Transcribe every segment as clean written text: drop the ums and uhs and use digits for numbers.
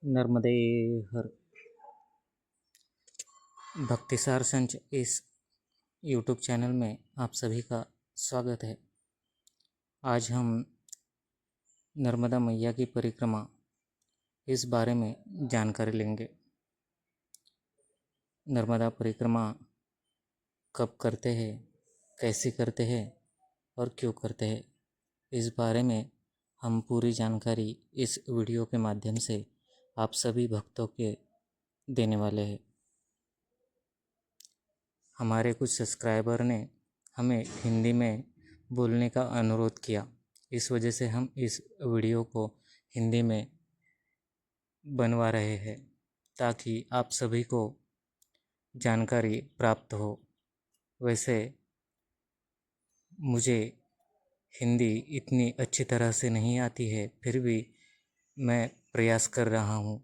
नर्मदे हर। भक्तिसार संच इस YouTube channel में आप सभी का स्वागत है। आज हम नर्मदा मैया की परिक्रमा इस बारे में जानकारी लेंगे। नर्मदा परिक्रमा कब करते हैं, कैसे करते हैं और क्यों करते हैं, इस बारे में हम पूरी जानकारी इस वीडियो के माध्यम से आप सभी भक्तों के देने वाले हैं। हमारे कुछ सब्सक्राइबर ने हमें हिंदी में बोलने का अनुरोध किया, इस वजह से हम इस वीडियो को हिंदी में बनवा रहे हैं ताकि आप सभी को जानकारी प्राप्त हो। वैसे मुझे हिंदी इतनी अच्छी तरह से नहीं आती है, फिर भी मैं प्रयास कर रहा हूँ।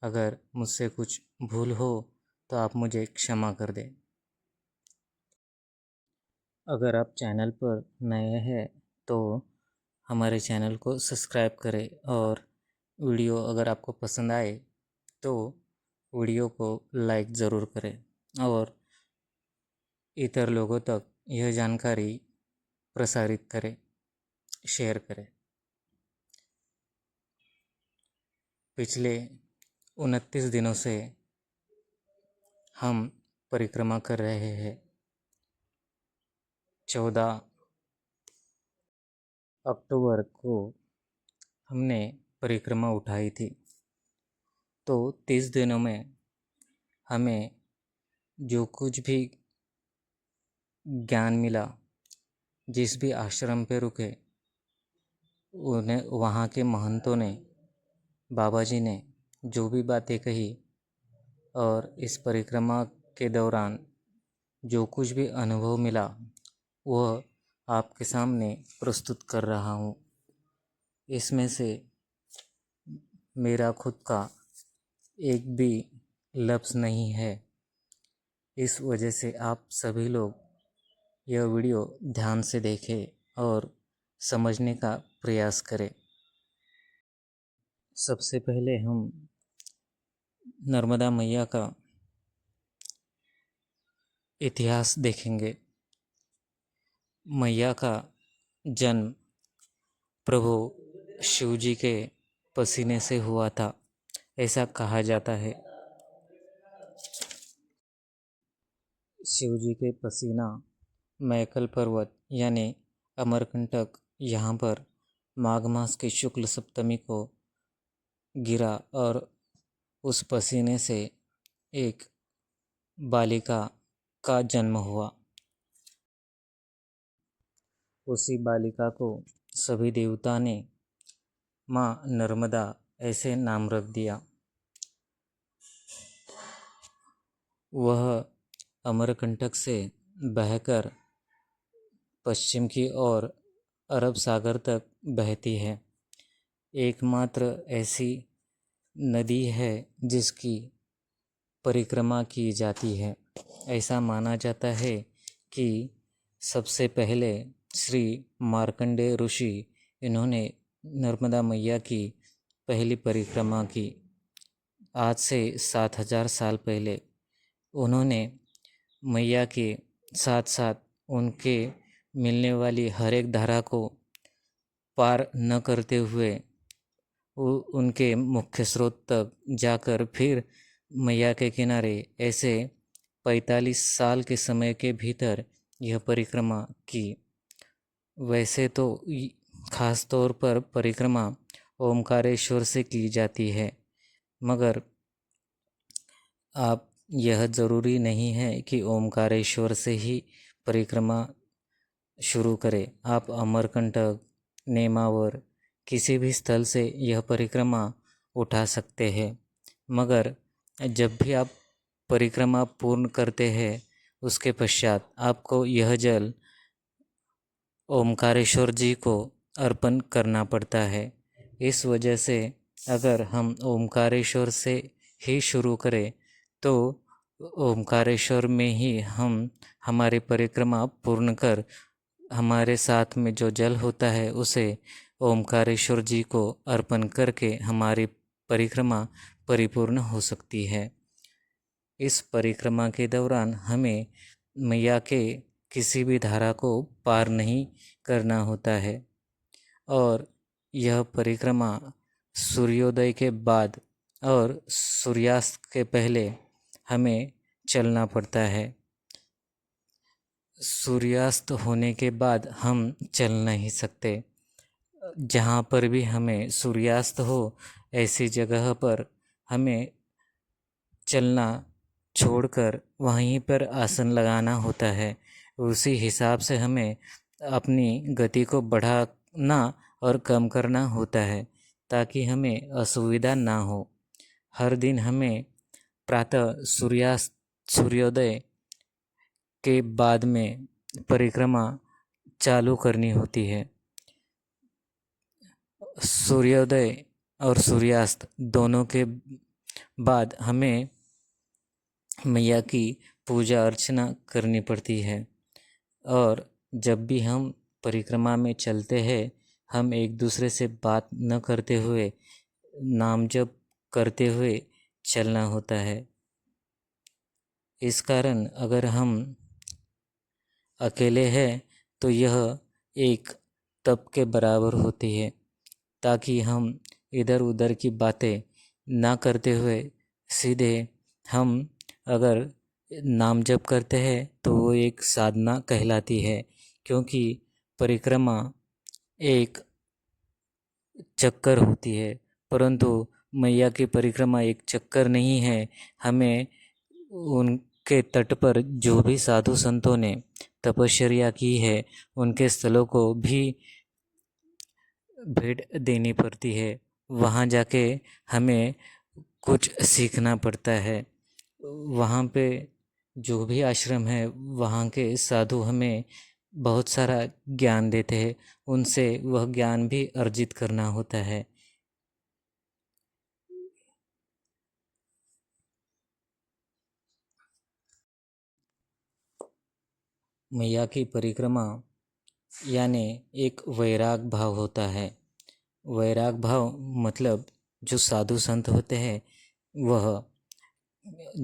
अगर मुझसे कुछ भूल हो तो आप मुझे क्षमा कर दें। अगर आप चैनल पर नए हैं तो हमारे चैनल को सब्सक्राइब करें और वीडियो अगर आपको पसंद आए तो वीडियो को लाइक ज़रूर करें और इतर लोगों तक यह जानकारी प्रसारित करें, शेयर करें। पिछले 29 दिनों से हम परिक्रमा कर रहे हैं। 14 अक्टूबर को हमने परिक्रमा उठाई थी, तो 30 दिनों में हमें जो कुछ भी ज्ञान मिला, जिस भी आश्रम पे रुके, उन्हें वहाँ के महंतों ने, बाबा जी ने जो भी बातें कही और इस परिक्रमा के दौरान जो कुछ भी अनुभव मिला वह आपके सामने प्रस्तुत कर रहा हूँ। इसमें से मेरा खुद का एक भी लफ्ज़ नहीं है, इस वजह से आप सभी लोग यह वीडियो ध्यान से देखें और समझने का प्रयास करें। सबसे पहले हम नर्मदा मैया का इतिहास देखेंगे। मैया का जन्म प्रभु शिव जी के पसीने से हुआ था, ऐसा कहा जाता है। शिव जी के पसीना मैकल पर्वत यानी अमरकंटक यहाँ पर माघ मास की शुक्ल सप्तमी को गिरा और उस पसीने से एक बालिका का जन्म हुआ। उसी बालिका को सभी देवता ने माँ नर्मदा ऐसे नाम रख दिया। वह अमरकंटक से बहकर पश्चिम की ओर अरब सागर तक बहती है। एकमात्र ऐसी नदी है जिसकी परिक्रमा की जाती है। ऐसा माना जाता है कि सबसे पहले श्री मार्कंडेय ऋषि, इन्होंने नर्मदा मैया की पहली परिक्रमा की। आज से 7000 साल पहले उन्होंने मैया के साथ साथ उनके मिलने वाली हर एक धारा को पार न करते हुए उनके मुख्य स्रोत तक जाकर फिर मैया के किनारे ऐसे 45 साल के समय के भीतर यह परिक्रमा की। वैसे तो खास तौर पर परिक्रमा ओमकारेश्वर से की जाती है, मगर आप यह ज़रूरी नहीं है कि ओमकारेश्वर से ही परिक्रमा शुरू करें। आप अमरकंटक, नेमावर किसी भी स्थल से यह परिक्रमा उठा सकते हैं। मगर जब भी आप परिक्रमा पूर्ण करते हैं उसके पश्चात आपको यह जल ओमकारेश्वर जी को अर्पण करना पड़ता है। इस वजह से अगर हम ओमकारेश्वर से ही शुरू करें तो ओमकारेश्वर में ही हम हमारी परिक्रमा पूर्ण कर हमारे साथ में जो जल होता है उसे ओमकारेश्वर जी को अर्पण करके हमारी परिक्रमा परिपूर्ण हो सकती है। इस परिक्रमा के दौरान हमें मैया के किसी भी धारा को पार नहीं करना होता है और यह परिक्रमा सूर्योदय के बाद और सूर्यास्त के पहले हमें चलना पड़ता है। सूर्यास्त होने के बाद हम चल नहीं सकते। जहाँ पर भी हमें सूर्यास्त हो ऐसी जगह पर हमें चलना छोड़कर वहीं पर आसन लगाना होता है। उसी हिसाब से हमें अपनी गति को बढ़ाना और कम करना होता है ताकि हमें असुविधा ना हो। हर दिन हमें प्रातः सूर्योदय के बाद में परिक्रमा चालू करनी होती है। सूर्योदय और सूर्यास्त दोनों के बाद हमें मैया की पूजा अर्चना करनी पड़ती है और जब भी हम परिक्रमा में चलते हैं हम एक दूसरे से बात न करते हुए नाम जप करते हुए चलना होता है। इस कारण अगर हम अकेले हैं तो यह एक तप के बराबर होती है ताकि हम इधर उधर की बातें ना करते हुए सीधे हम अगर नाम जप करते हैं तो वो एक साधना कहलाती है, क्योंकि परिक्रमा एक चक्कर होती है। परंतु मैया की परिक्रमा एक चक्कर नहीं है। हमें उनके तट पर जो भी साधु संतों ने तपश्चर्या की है उनके स्थलों को भी भेंट देनी पड़ती है। वहाँ जाके हमें कुछ सीखना पड़ता है। वहाँ पे जो भी आश्रम है वहाँ के साधु हमें बहुत सारा ज्ञान देते हैं, उनसे वह ज्ञान भी अर्जित करना होता है। मैया की परिक्रमा यानी एक वैराग भाव होता है। वैराग भाव मतलब जो साधु संत होते हैं वह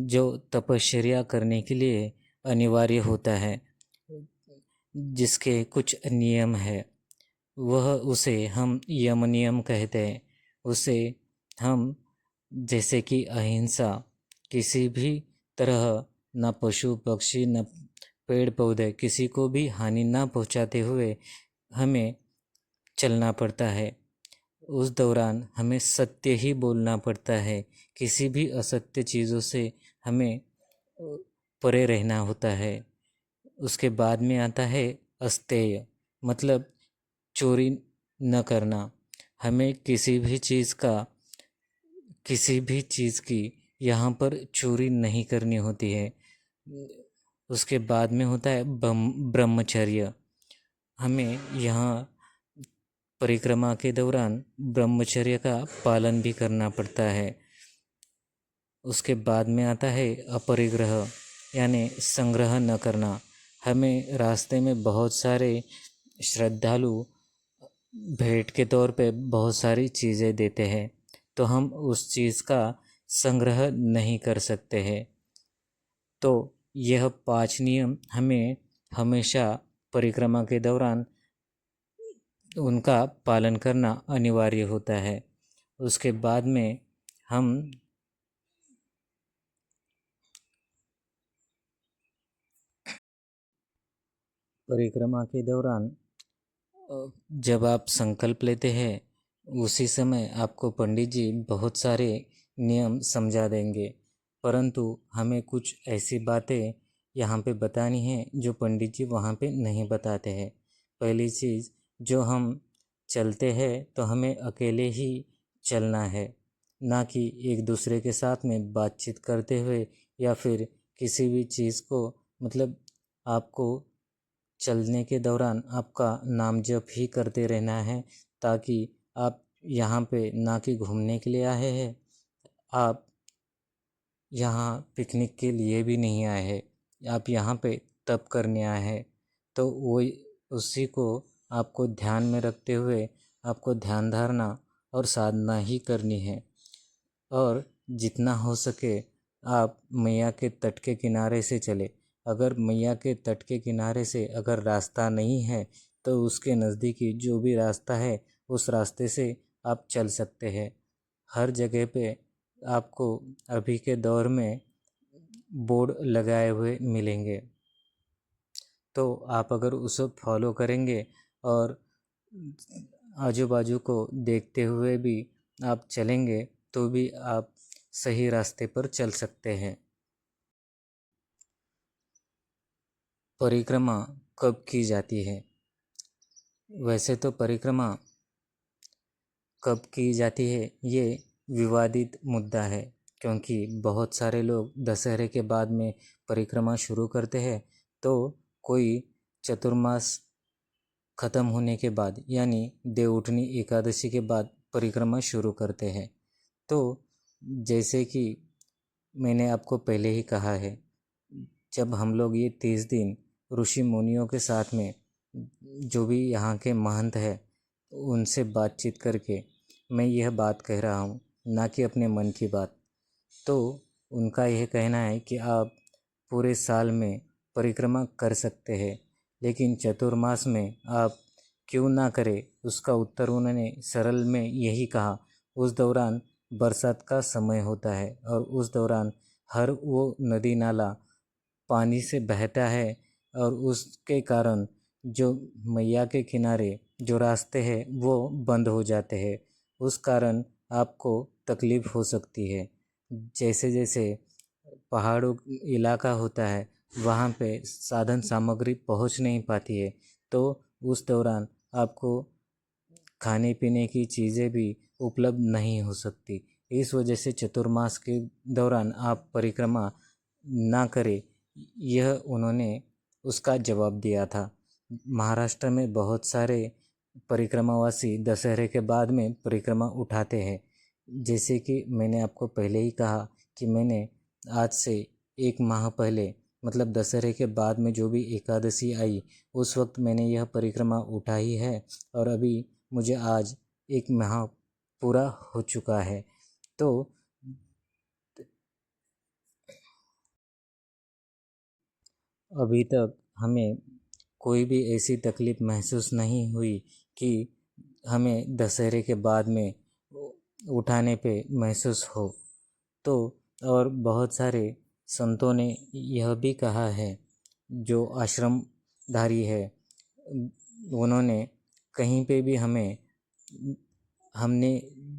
जो तपश्चर्या करने के लिए अनिवार्य होता है, जिसके कुछ नियम है, वह उसे हम यम नियम कहते हैं। उसे हम जैसे कि अहिंसा, किसी भी तरह न पशु पक्षी न पेड़ पौधे किसी को भी हानि ना पहुंचाते हुए हमें चलना पड़ता है। उस दौरान हमें सत्य ही बोलना पड़ता है। किसी भी असत्य चीज़ों से हमें परे रहना होता है। उसके बाद में आता है अस्तेय, मतलब चोरी न करना। हमें किसी भी चीज़ की यहाँ पर चोरी नहीं करनी होती है। उसके बाद में होता है ब्रह्मचर्य। हमें यहाँ परिक्रमा के दौरान ब्रह्मचर्य का पालन भी करना पड़ता है। उसके बाद में आता है अपरिग्रह, यानी संग्रह न करना। हमें रास्ते में बहुत सारे श्रद्धालु भेंट के तौर पे बहुत सारी चीज़ें देते हैं, तो हम उस चीज़ का संग्रह नहीं कर सकते हैं। तो यह 5 नियम हमें हमेशा परिक्रमा के दौरान उनका पालन करना अनिवार्य होता है। उसके बाद में हम परिक्रमा के दौरान जब आप संकल्प लेते हैं उसी समय आपको पंडित जी बहुत सारे नियम समझा देंगे, परंतु हमें कुछ ऐसी बातें यहाँ पे बतानी है जो पंडित जी वहाँ पे नहीं बताते हैं। पहली चीज़, जो हम चलते हैं तो हमें अकेले ही चलना है, ना कि एक दूसरे के साथ में बातचीत करते हुए या फिर किसी भी चीज़ को, मतलब आपको चलने के दौरान आपका नाम जप ही करते रहना है, ताकि आप यहाँ पे ना कि घूमने के लिए आए हैं, आप यहाँ पिकनिक के लिए भी नहीं आए हैं, आप यहाँ पे तप करने आए हैं। तो वो उसी को आपको ध्यान में रखते हुए आपको ध्यान धारणा और साधना ही करनी है। और जितना हो सके आप मैया के तट के किनारे से चले। अगर मैया के तट के किनारे से अगर रास्ता नहीं है तो उसके नज़दीकी जो भी रास्ता है उस रास्ते से आप चल सकते हैं। हर जगह पे आपको अभी के दौर में बोर्ड लगाए हुए मिलेंगे, तो आप अगर उसे फॉलो करेंगे और आजू बाजू को देखते हुए भी आप चलेंगे तो भी आप सही रास्ते पर चल सकते हैं। परिक्रमा कब की जाती है? वैसे तो परिक्रमा कब की जाती है ये विवादित मुद्दा है, क्योंकि बहुत सारे लोग दशहरे के बाद में परिक्रमा शुरू करते हैं, तो कोई चतुर्मास ख़त्म होने के बाद यानी देवउठनी एकादशी के बाद परिक्रमा शुरू करते हैं। तो जैसे कि मैंने आपको पहले ही कहा है, जब हम लोग ये 30 दिन ऋषि मुनियों के साथ में जो भी यहाँ के महंत है उनसे बातचीत करके मैं यह बात कह रहा हूँ, ना कि अपने मन की बात। तो उनका यह कहना है कि आप पूरे साल में परिक्रमा कर सकते हैं, लेकिन चतुर्मास में आप क्यों ना करें। उसका उत्तर उन्होंने सरल में यही कहा, उस दौरान बरसात का समय होता है और उस दौरान हर वो नदी नाला पानी से बहता है और उसके कारण जो मैया के किनारे जो रास्ते हैं वो बंद हो जाते हैं। उस कारण आपको तकलीफ़ हो सकती है। जैसे जैसे पहाड़ों इलाका होता है वहाँ पे साधन सामग्री पहुँच नहीं पाती है, तो उस दौरान आपको खाने पीने की चीज़ें भी उपलब्ध नहीं हो सकती। इस वजह से चतुर्मास के दौरान आप परिक्रमा ना करें, यह उन्होंने उसका जवाब दिया था। महाराष्ट्र में बहुत सारे परिक्रमावासी दशहरे के बाद में परिक्रमा उठाते हैं। जैसे कि मैंने आपको पहले ही कहा कि मैंने आज से 1 माह पहले मतलब दशहरे के बाद में जो भी एकादशी आई उस वक्त मैंने यह परिक्रमा उठाई है और अभी मुझे आज 1 माह पूरा हो चुका है। तो अभी तक हमें कोई भी ऐसी तकलीफ़ महसूस नहीं हुई कि हमें दशहरे के बाद में उठाने पे महसूस हो। तो और बहुत सारे संतों ने यह भी कहा है, जो आश्रमधारी है उन्होंने कहीं पे भी हमने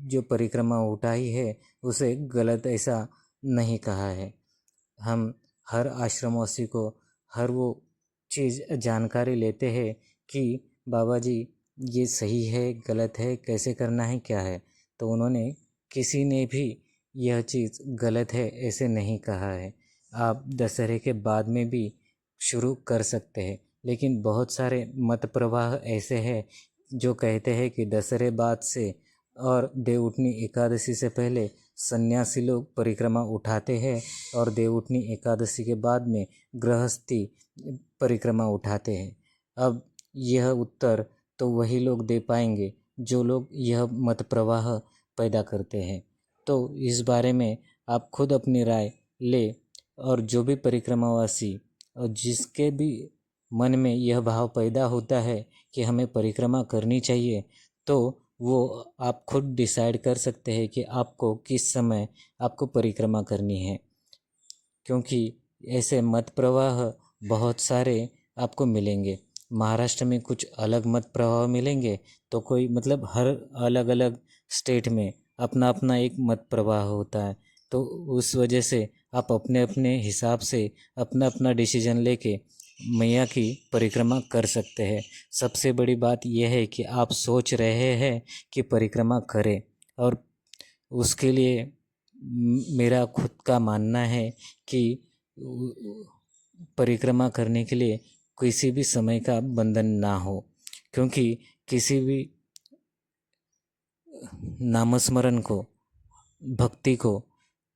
जो परिक्रमा उठाई है उसे गलत ऐसा नहीं कहा है। हम हर आश्रमवासी को हर वो चीज़ जानकारी लेते हैं कि बाबा जी ये सही है गलत है कैसे करना है क्या है। तो उन्होंने किसी ने भी यह चीज़ गलत है ऐसे नहीं कहा है। आप दशहरे के बाद में भी शुरू कर सकते हैं, लेकिन बहुत सारे मत प्रवाह ऐसे हैं जो कहते हैं कि दशहरे बाद से और देवउठनी एकादशी से पहले सन्यासी लोग परिक्रमा उठाते हैं और देवउठनी एकादशी के बाद में गृहस्थी परिक्रमा उठाते हैं। अब यह उत्तर तो वही लोग दे पाएंगे जो लोग यह मत प्रवाह पैदा करते हैं। तो इस बारे में आप खुद अपनी राय ले और जो भी परिक्रमावासी और जिसके भी मन में यह भाव पैदा होता है कि हमें परिक्रमा करनी चाहिए, तो वो आप खुद डिसाइड कर सकते हैं कि आपको किस समय आपको परिक्रमा करनी है। क्योंकि ऐसे मत प्रवाह बहुत सारे आपको मिलेंगे। महाराष्ट्र में कुछ अलग मत प्रवाह मिलेंगे, तो कोई मतलब हर अलग अलग स्टेट में अपना अपना एक मत प्रवाह होता है। तो उस वजह से आप अपने अपने हिसाब से अपना अपना डिसीजन लेके मैया की परिक्रमा कर सकते हैं। सबसे बड़ी बात यह है कि आप सोच रहे हैं कि परिक्रमा करें, और उसके लिए मेरा खुद का मानना है कि परिक्रमा करने के लिए किसी भी समय का बंधन ना हो, क्योंकि किसी भी नामस्मरण को, भक्ति को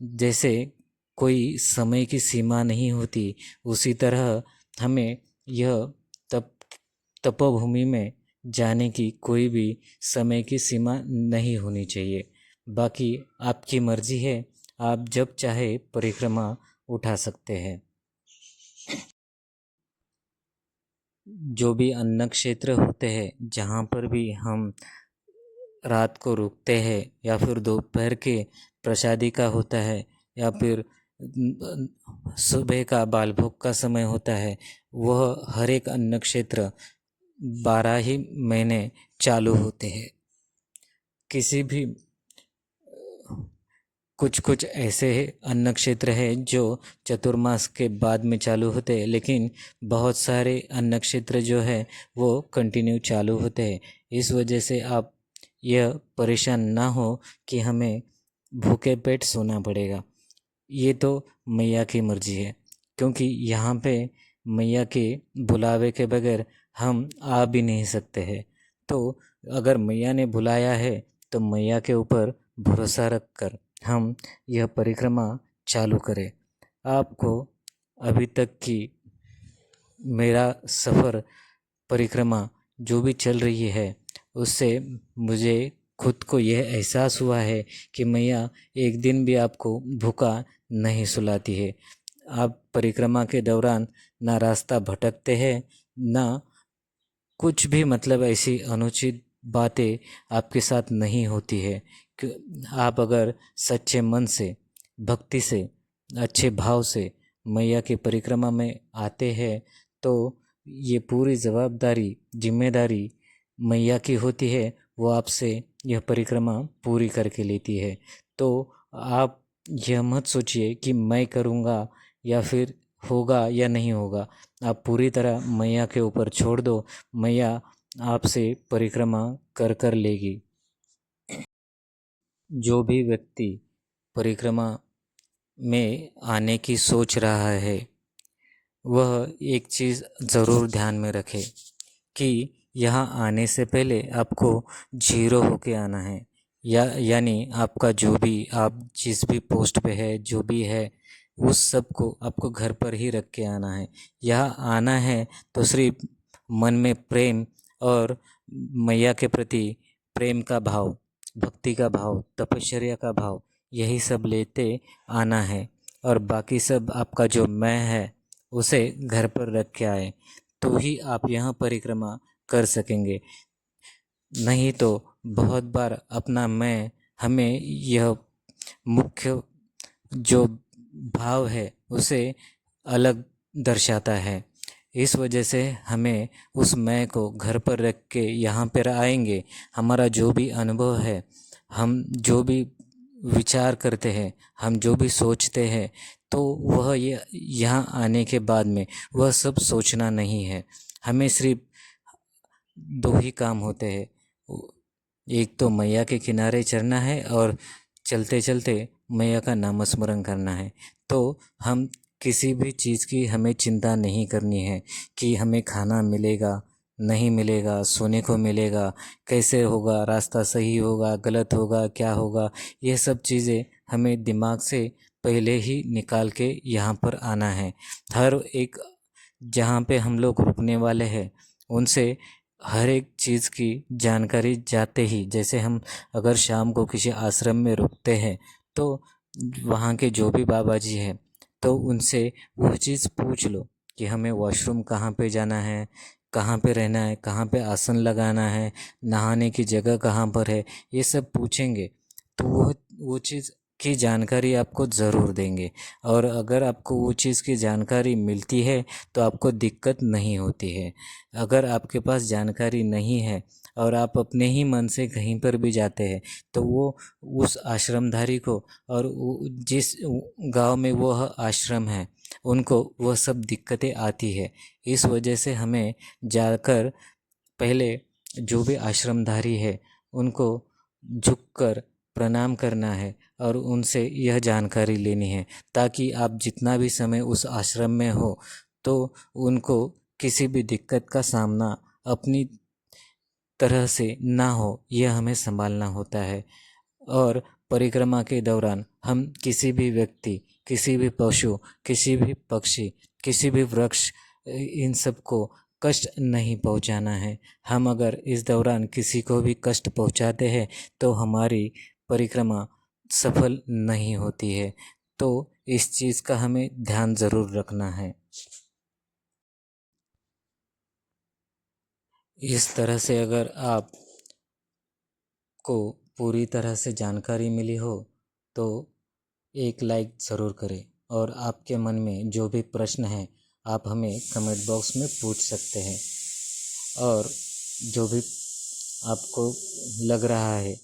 जैसे कोई समय की सीमा नहीं होती, उसी तरह हमें यह तप तपोभूमि में जाने की कोई भी समय की सीमा नहीं होनी चाहिए। बाकी आपकी मर्जी है, आप जब चाहे परिक्रमा उठा सकते हैं। जो भी अन्न क्षेत्र होते हैं, जहाँ पर भी हम रात को रुकते हैं या फिर दोपहर के प्रसादी का होता है या फिर सुबह का बालभोग का समय होता है, वह हर एक अन्न क्षेत्र 12 ही महीने चालू होते हैं। किसी भी कुछ कुछ ऐसे अन्न क्षेत्र है जो चतुर्मास के बाद में चालू होते हैं, लेकिन बहुत सारे अन्न क्षेत्र जो है वो कंटिन्यू चालू होते हैं। इस वजह से आप यह परेशान ना हो कि हमें भूखे पेट सोना पड़ेगा। ये तो मैया की मर्जी है, क्योंकि यहाँ पे मैया के बुलावे के बगैर हम आ भी नहीं सकते हैं। तो अगर मैया ने बुलाया है तो मैया के ऊपर भरोसा रख कर हम यह परिक्रमा चालू करें। आपको अभी तक की मेरा सफ़र परिक्रमा जो भी चल रही है, उससे मुझे खुद को यह एहसास हुआ है कि मैया एक दिन भी आपको भूखा नहीं सुलाती है। आप परिक्रमा के दौरान ना रास्ता भटकते हैं, ना कुछ भी मतलब ऐसी अनुचित बातें आपके साथ नहीं होती है। आप अगर सच्चे मन से, भक्ति से, अच्छे भाव से मैया की परिक्रमा में आते हैं तो ये पूरी जवाबदारी, जिम्मेदारी मैया की होती है। वो आपसे यह परिक्रमा पूरी करके लेती है। तो आप यह मत सोचिए कि मैं करूँगा या फिर होगा या नहीं होगा। आप पूरी तरह मैया के ऊपर छोड़ दो, मैया आपसे परिक्रमा कर कर लेगी। जो भी व्यक्ति परिक्रमा में आने की सोच रहा है, वह एक चीज़ ज़रूर ध्यान में रखे कि यहाँ आने से पहले आपको जीरो होके आना है। यानी आपका जो भी, आप जिस भी पोस्ट पे है, जो भी है, उस सब को आपको घर पर ही रख के आना है। यहाँ आना है तो सिर्फ मन में प्रेम और मैया के प्रति प्रेम का भाव, भक्ति का भाव, तपश्चर्या का भाव, यही सब लेते आना है। और बाकी सब आपका जो मैं है उसे घर पर रख के आए तो ही आप यहाँ परिक्रमा कर सकेंगे। नहीं तो बहुत बार अपना मैं हमें यह मुख्य जो भाव है उसे अलग दर्शाता है। इस वजह से हमें उस मैं को घर पर रख के यहाँ पर आएंगे। हमारा जो भी अनुभव है, हम जो भी विचार करते हैं, हम जो भी सोचते हैं, तो वह यहाँ आने के बाद में वह सब सोचना नहीं है। हमें सिर्फ दो ही काम होते हैं, एक तो मैया के किनारे चढ़ना है और चलते चलते मैया का नामस्मरण करना है। तो हम किसी भी चीज़ की हमें चिंता नहीं करनी है कि हमें खाना मिलेगा नहीं मिलेगा, सोने को मिलेगा, कैसे होगा, रास्ता सही होगा गलत होगा, क्या होगा। ये सब चीज़ें हमें दिमाग से पहले ही निकाल के यहाँ पर आना है। हर एक जहाँ पे हम लोग रुकने वाले हैं उनसे हर एक चीज़ की जानकारी जाते ही, जैसे हम अगर शाम को किसी आश्रम में रुकते हैं तो वहाँ के जो भी बाबा जी हैं तो उनसे वह चीज़ पूछ लो कि हमें वॉशरूम कहाँ पे जाना है, कहाँ पे रहना है, कहाँ पे आसन लगाना है, नहाने की जगह कहाँ पर है, ये सब पूछेंगे तो वो चीज़ की जानकारी आपको ज़रूर देंगे। और अगर आपको वो चीज़ की जानकारी मिलती है तो आपको दिक्कत नहीं होती है। अगर आपके पास जानकारी नहीं है और आप अपने ही मन से कहीं पर भी जाते हैं तो वो उस आश्रमधारी को और जिस गांव में वह आश्रम है उनको वह सब दिक्कतें आती है। इस वजह से हमें जाकर पहले जो भी आश्रमधारी है उनको झुककर प्रणाम करना है और उनसे यह जानकारी लेनी है, ताकि आप जितना भी समय उस आश्रम में हो तो उनको किसी भी दिक्कत का सामना अपनी तरह से ना हो, यह हमें संभालना होता है। और परिक्रमा के दौरान हम किसी भी व्यक्ति, किसी भी पशु, किसी भी पक्षी, किसी भी वृक्ष, इन सब को कष्ट नहीं पहुंचाना है। हम अगर इस दौरान किसी को भी कष्ट पहुंचाते हैं तो हमारी परिक्रमा सफल नहीं होती है। तो इस चीज़ का हमें ध्यान ज़रूर रखना है। इस तरह से अगर आप को पूरी तरह से जानकारी मिली हो तो एक लाइक ज़रूर करें, और आपके मन में जो भी प्रश्न है आप हमें कमेंट बॉक्स में पूछ सकते हैं, और जो भी आपको लग रहा है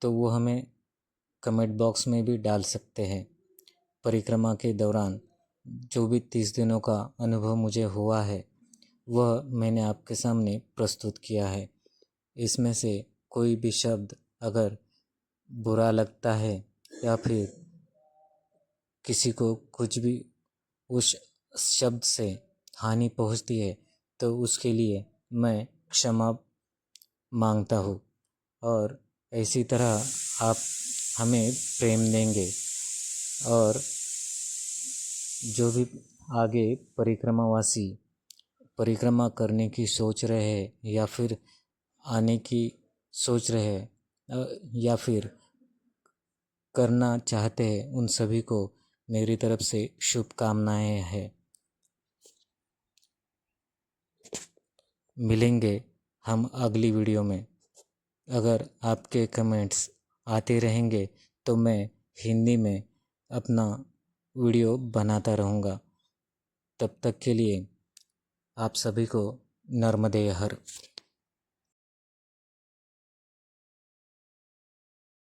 तो वो हमें कमेंट बॉक्स में भी डाल सकते हैं। परिक्रमा के दौरान जो भी 30 दिनों का अनुभव मुझे हुआ है वह मैंने आपके सामने प्रस्तुत किया है। इसमें से कोई भी शब्द अगर बुरा लगता है या फिर किसी को कुछ भी उस शब्द से हानि पहुंचती है तो उसके लिए मैं क्षमा मांगता हूँ। और इसी तरह आप हमें प्रेम देंगे, और जो भी आगे परिक्रमावासी परिक्रमा करने की सोच रहे हैं या फिर आने की सोच रहे हैं या फिर करना चाहते हैं, उन सभी को मेरी तरफ से शुभकामनाएं हैं। मिलेंगे हम अगली वीडियो में। अगर आपके कमेंट्स आते रहेंगे तो मैं हिंदी में अपना वीडियो बनाता रहूँगा। तब तक के लिए आप सभी को नर्मदे हर।